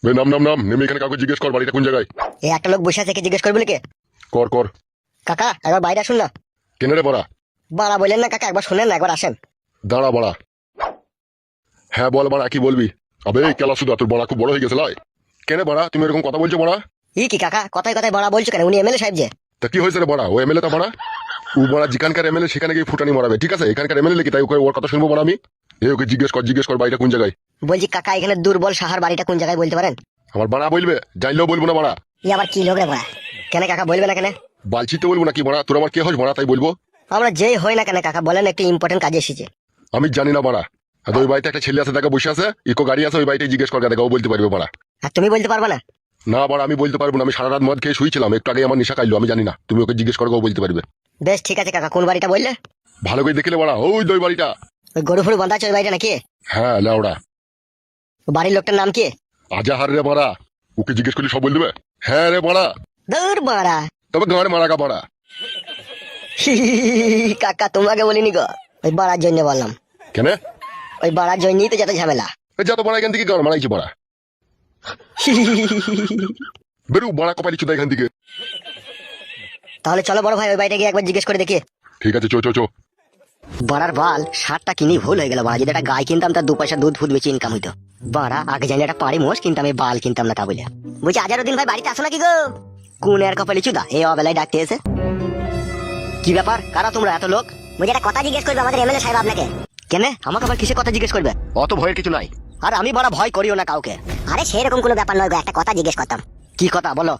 বে নাম নাম নাম নেমে এখানে কাউকে জিজ্ঞেস কর বাড়িটা কোন জায়গায়। এই একটা লোক বসে আছে, কে জিজ্ঞেস করবে নাকি? কর কর। কাকা একবার বাইরে আসুন না। কেন রে বড়া? বাড়া বললেন না কাকা, একবার শোনেন না, একবার আসেন। দাঁড়া বড়া। হ্যাঁ বল বড়া, কি বলবি? আবে কেলা সুদা, তোর বড়া খুব বড় হয়ে গেছে লাই। কেন বড়া তুমি এরকম কথা বলছো বড়া? ই কি কাকা, কথায় কথায় বাড়া বলছো কেন? উনি এমএলএ সাহেব যে। তা কি হয়েছে রে বড়া? ও এমএলএ তা বড়া? ও বড়া যেখানকার এমএলএ সেখানে গিয়ে ফুটানি মারাবে, ঠিক আছে? এখানকার এমএলএ কি তাই ওর কথা শুনবো বড়া আমি? ওকে জিজ্ঞেস কর বাড়িটা কোন জায়গায়। বলছি কাকা, এখানে দুর্বল সাহার বাড়িটা কোন জায়গায় বলতে পারেন? আমার বাড়া বলবে, জানলেও বলবো না বড়া। ই আবার কি লোক রে বড়া? কেন কাকা বলবে না কেন? বালছি তো বলবো না কি বড়া? তোর আমার কে হস বড়া তাই বলবো? আমরা যেই হই না কেন কাকা, বলেন একটু ইম্পর্টেন্ট কাজে এসেছে। আমি জানি না বড়া। আর ওই বাড়িতে একটা ছেলে আছে, দেখা বসে আছে, ইকো গাড়ি আছে, ওই বাড়িতে জিজ্ঞেস কর, দেখা ও বলতে পারবে বড়া। আর তুমি বলতে পারবে না? না বড়া আমি বলতে পারবো না, আমি সারা রাত মদ খেয়ে শুয়েছিলাম, একটু আগে আমার নেশা খাইলো, আমি জানি না, তুমি ওকে জিজ্ঞেস করো, ও বলতে পারবে। বেশ ঠিক আছে কাকা, কোন বাড়িটা বললে? ভালো করে দেখলে বড়া, ওই ওই বাড়িটা। ওই গরু ফুরু বাঁধা আছে ওই বাড়িটা নাকি? হ্যাঁ লাউড়া। বাড়ির লোকটার নাম কি? আজাহার রে বড়া, ওকে জিজ্ঞেস করলে সব বল দেবে। হ্যাঁ রে বড়া। দূর বাড়া। তবে গাঁড় মারা গা বড়া। কাকা তোমাকে বলিনি গো, ওই বাড়ার জন্য বললাম। কেন? ওই বাড়ার জন্যই তো যত ঝামেলা। যত বড়া এখান থেকে গাঁড় মারাইছি বড়া। বেরু বড়া কপালি চুদা এখান থেকে। তাহলে চলো বড় ভাই, ওই বাড়িটা গিয়ে একবার জিজ্ঞেস করে দেখি। ঠিক আছে চো চো চো। বাড়ার বাল সারটা কিনি ভুল হয়ে গেল বাড়া, যদি একটা গায়ে কিনতাম তার 2 পয়সা দুধ ফুদ বেশি ইনকাম হইতো। বাড়া আগে জানি একটা পাড়ি মোষ কিনতাম, এই বাল কিনতাম না তা বলে। বলছি আজারউদ্দিন ভাই বাড়িতে আসো নাকি গো? কোন এর কপালি চুদা এই অবেলায় ডাকতে এসে? কি ব্যাপার, কারা তোমরা এত লোক? বলছি একটা কথা জিজ্ঞেস করবে আমাদের এমএলএ সাহেব আপনাকে। কেন আমাকে আবার কিসে কথা জিজ্ঞেস করবে? অত ভয়ের কিছু নাই। আর আমি বড় ভয় করিও না কাউকে। আরে সেরকম কোনো ব্যাপার নয় গো, একটা কথা জিজ্ঞেস করতাম। কি কথা বলো?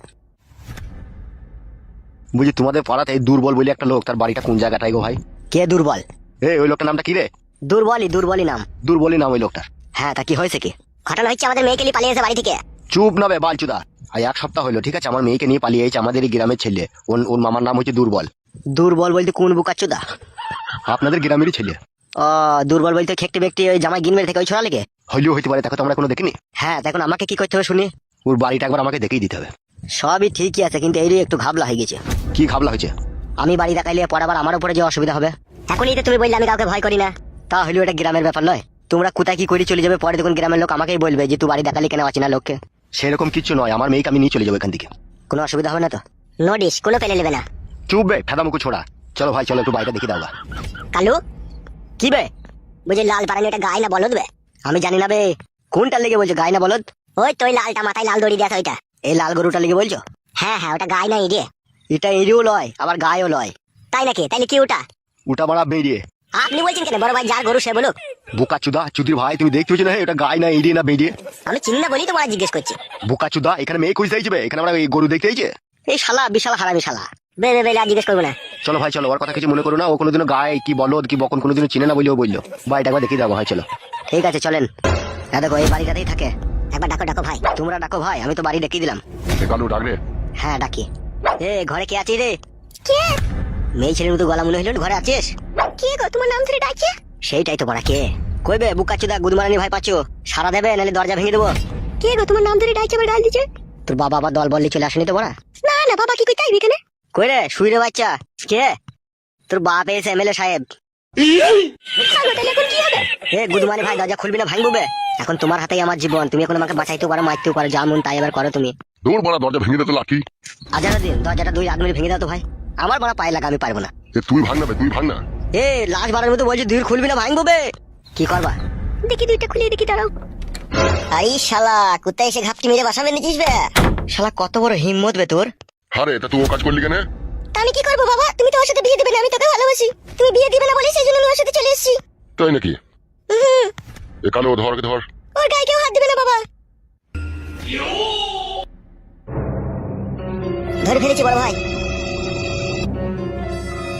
বুঝি তোমাদের পাড়াতে এই দুর্বল বলে একটা লোক, তার বাড়িটা কোন জায়গাটাই গো ভাই? কে দুর্বল? এই ওই লোকটার নামটা কি রে? দুর্বলই নাম। দুর্বলই নাম ওই লোকটার। হ্যাঁ তা কি হয়েছে কি? ঘটনা হচ্ছে আমাদের মেয়েকে নিয়ে পালিয়ে এসে বাড়ি থেকে। চুপ না বে বালচুদা। আর 1 সপ্তাহ হলো, ঠিক আছে, আমার মেয়েকে নিয়ে পালিয়ে এসেছে আমাদের এই গ্রামের ছেলে। ওর মামার নাম হচ্ছে দুর্বল। দুর্বল বলতে কোন বুকাচুদা? আপনাদের গ্রামেরই ছেলে। ও দুর্বল বলতে খেকটি ব্যক্তি ওই জামাই গিনমের থেকে ওই ছোড়া লেগে? হইলেও হইতে পারে, দেখো তো আমরা কোনো দেখিনি। হ্যাঁ দেখুন আমাকে কি করতে হবে শুনি। ওর বাড়িটা একবার আমাকে দেখেই দিতে হবে। সবই ঠিকই আছে, কিন্তু এই একটু ঘাবলা হয়ে গেছে। কি খাবলা হয়েছে? আমি বাড়ি দেখাইলে পর আবার আমার উপরে যে অসুবিধা হবে। এখনই তো তুমি বললে আমি কাউকে ভয় করি না, তা হইলেও এটা গ্রামের ব্যাপার নয়। তোমরা কোথায় কি করে চলে যাবে, পরে দেখুন গ্রামের লোক আমাকেই বলবে যে তুই বাড়ি দেখালি কেন অচেনা লোককে। সেরকম কিছু নয়, আমার মেয়েকে আমি নিয়ে চলে যাবো এখান থেকে। কোনো অসুবিধা হবে না তো? নোটিশ কোনো পেলে নেবে না। চুপ বে ফেদামুকু ছোড়া। চলো ভাই চলো একটু বাড়িটা দেখে দাও। কালু কি বে? বুঝি লাল পারানি এটা গায়ে না বলদ বে? আমি জানি না বে, কোনটা লেগে বলছো গায়ে না বলদ? ওই তো লালটা মাথায় লাল দড়ি দেওয়া ওইটা। এই লাল গরুটা লেগে বলছো? হ্যাঁ হ্যাঁ ওটা গায়ে না ইডিয়ে। এটা ইডিও লয় আবার গায়েও লয়। তাই নাকি? তাইলে কি ওটা? ওটা বড়া বেরিয়ে। আপনি বলছেন কেন? বড় ভাই যার গরু সে বলুক। বুকা চুদা চুদির ভাই, তুমি দেখতে পেয়েছো না এটা গায়ে না ইডিয়ে না বেরিয়ে? আমি চিনি না বলি তো বড় জিজ্ঞেস করছি। বুকা চুদা এখানে মেয়ে খুঁজতে আইছে বে, এখানে আমরা এই গরু দেখতে আইছে। এই শালা বিশাল হারামি শালা। বে বে বে আর জিজ্ঞেস করবো না। চলো ভাই চলো, ওর কথা কিছু মনে করো না, ও কোনোদিনও গায়ে কি বলদ কি বকন কোনোদিনও চিনে না বলেও বললো। বাড়িটা একবার দেখে যাবো, হয় চলো। ঠিক আছে চলেন। দেখো এই বাড়িটাতেই থাকে। একবার ডাকো ডাকো ভাই। তোমরা ডাকো ভাই, আমি তো বাড়ি দেখিয়ে দিলাম। কালু ডাক রে। হ্যাঁ ডাকি। এ ঘরে কে আছিস রে? কে? মেয়ে ছেলের মতো গলা মনে হইল, ঘরে আছিস? কে গো তোমার নাম ধরে ডাকছে? সেইটাই তো বড়া কে? কইবে বুকাচুদা গুদমারানি ভাই পাচ্ছো, সারা দেবে নালে দরজা ভেঙে দেবো। কে গো তোমার নাম ধরে ডাকছে আবার গাল দিচ্ছে? তোর বাবা আবার দল বললি চলে আসেনি তো বড়া? না না বাবা কি কইতে আইবি এখানে? কই রে শুই রে বাচ্চা। কে? তোর বাপ এসে এমএলএ সাহেব। এ গুদমানি ভাই দরজা খুলবি না ভাঙবো বে। এখন তোমার হাতেই আমার জীবন, তুমি এখন আমাকে বাঁচাইতেও পারো মারতেও পারো, যা মন তাই এবার করো তুমি। দৌড় বড়া, দরজা ভেঙে দে তো লাকি। আজারউদ্দিন দরজাটা 2 রাত ভেঙে দাও তো ভাই, আমার বড় পায়ে লাগা, আমি পারবো না। তুই ভাঙ না বে, তুই ভাঙ না। এ লাশ বাড়ার মতো বলছি দুই খুলবি না ভাঙবো বে। কি করবা? দেখি দুইটা খুলিয়ে দেখি দাঁড়াও। আরে শালা কোথায় এসে ঘাপটি মেরে বাসাবে নিছিস বে? শালা কত বড় হিম্মত বে তোর। আরে তা তুই ও কাজ করলি কেন? আমি কি করবো বাবা, তুমি তো ওর সাথে বিয়ে দিবে না, আমি তোকে ভালোবাসি। তুমি বিয়ে দিবে না বলে সেই জন্য আমি ওর সাথে চলে এসেছি। তাই নাকি? এ কালু ধর কে ধর। ওর গায়ে কেউ হাত দিবে না বাবা। ধরে ফেলেছি বড় ভাই।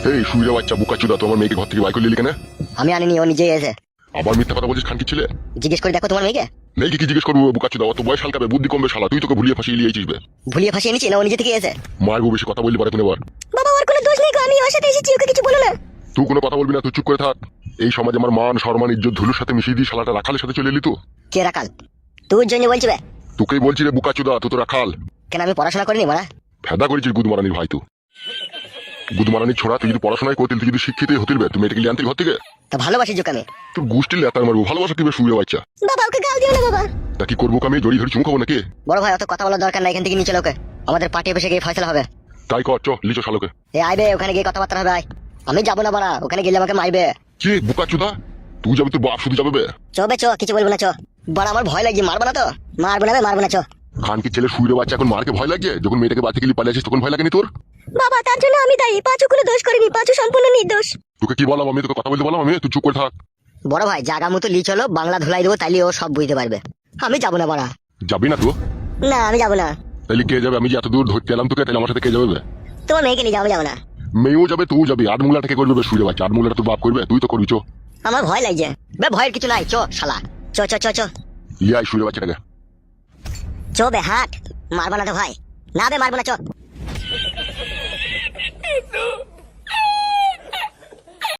এই শুইরে বাচ্চা বুকা চুদা, তোমার মেয়েকে ঘর থেকে বাইর করে নিলি কেন? আমি আনিনি, ও নিজেই এসে। আবার মিথ্যা কথা বলছিস খানকি ছেলে। জিজ্ঞেস করে দেখো তোমার মেয়েকে। মেয়েকে কি জিজ্ঞেস করবো বুকা চুদা? অত বয়স হালকাবে, বুদ্ধি কমবে শালা, তুই তোকে ভুলিয়ে ফাঁসিয়ে লিয়েছিস বে। ভুলিয়ে ফাঁসিয়ে নিচ্ছি না, ও নিজে থেকে এসে। মায়ের বউ বেশি কথা বললি পারে কোনোবার। বাবা ওর কোনো দোষ নেই গো, আমি ওর সাথে এসেছি, ওকে কিছু বলো না। তুই কোনো কথা বলবি না, তুই চুপ করে থাক। এই সমাজে আমার মান সম্মান ইজ্জত ধুলুর সাথে মিশিয়ে দিয়ে শালাটা রাখালের সাথে চলে এলি তো। কে রাখাল? তোর জন্য বলছি বে। তোকেই বলছি রে বুকা চুদা, তুই তো রাখাল। কেন আমি পড়াশোনা করিনি মারা? ফেদা করেছিস গুদমারানির ভাই, তুই গুদমারানির ছোড়া। তুই যদি পড়াশোনায় করতিল, তুই যদি শিক্ষিতই হতিল বে, তুমি এটাকে আনতিল ঘর থেকে। তা ভালোবাসি যোগ আমি। তোর গোষ্ঠীর লেতার মারবো, ভালোবাসা কি বে শুয়ে বাচ্চা। বাবা ওকে গাল দিও না বাবা। তা কি করবো আমি জড়ি ধরে চুমু খাবো নাকি? বড় ভাই অত কথা বলার দরকার নাই, এখান থেকে নিচে লোকে আমাদের পার্টি অফিসে গিয়ে ফয়সালা হবে। তাই কর, চ লিচো শালোকে। এ আইবে, ওখানে গিয়ে কথাবার্তা হবে। আয়। আমি যাবো না বাড়া, ওখানে গেলে আমাকে মারবে। কি বুকা চুদা, তুই যাবি তোর বাপ শুধু যাবে বে? চবে চ, কিছু বলবো না চ। বাড়া আমার ভয় লাগছে, মারবো না তো? মারবো না বে, মারবো না চ। খান কি ছেলে শুইরে বাচ্চা এখন মারকে ভয় লাগে? যখন মেয়েটাকে বাড়ি থেকে নিয়ে পালিয়ে আসিস তখন ভয় লাগেনি তোর? বাবা তার জন্য আমি দায়ী, পাঁচু কোনো দোষ করিনি, পাঁচু সম্পূর্ণ নির্দোষ। তোকে কি বললাম আমি? তোকে কথা বলতে বললাম আমি? তুই চুপ করে থাক। বড় ভাই জাগা মতো লি চলো, বাংলা ধুলাই দেবো, তাইলে ও সব বুঝতে পারবে। আমি যাবো না বাড়া। যাবি না তো? না আমি যাবো না। তাহলে কে যাবে? আমি যে এত দূর ধরতে এলাম তোকে, তাহলে আমার সাথে কে যাবে বে? তোমার মেয়েকে নিয়ে যাবো, যাবো না। মেয়েও যাবে, তুই যাবি। আটমুলাটা কে করবে? শুইরে বাচ্চা আটমুলাটা তোর বাপ করবে? তুই তো করবি। চো আমার ভয় লাগছে বে, ভয়ের কিছু নাই, চ শালা। চ চ চ চ ইয়াই শুইরে বাচ্চাটাকে। চ বে, হাট। মারবো না তো ভাই? না বে, মারবো না, চ।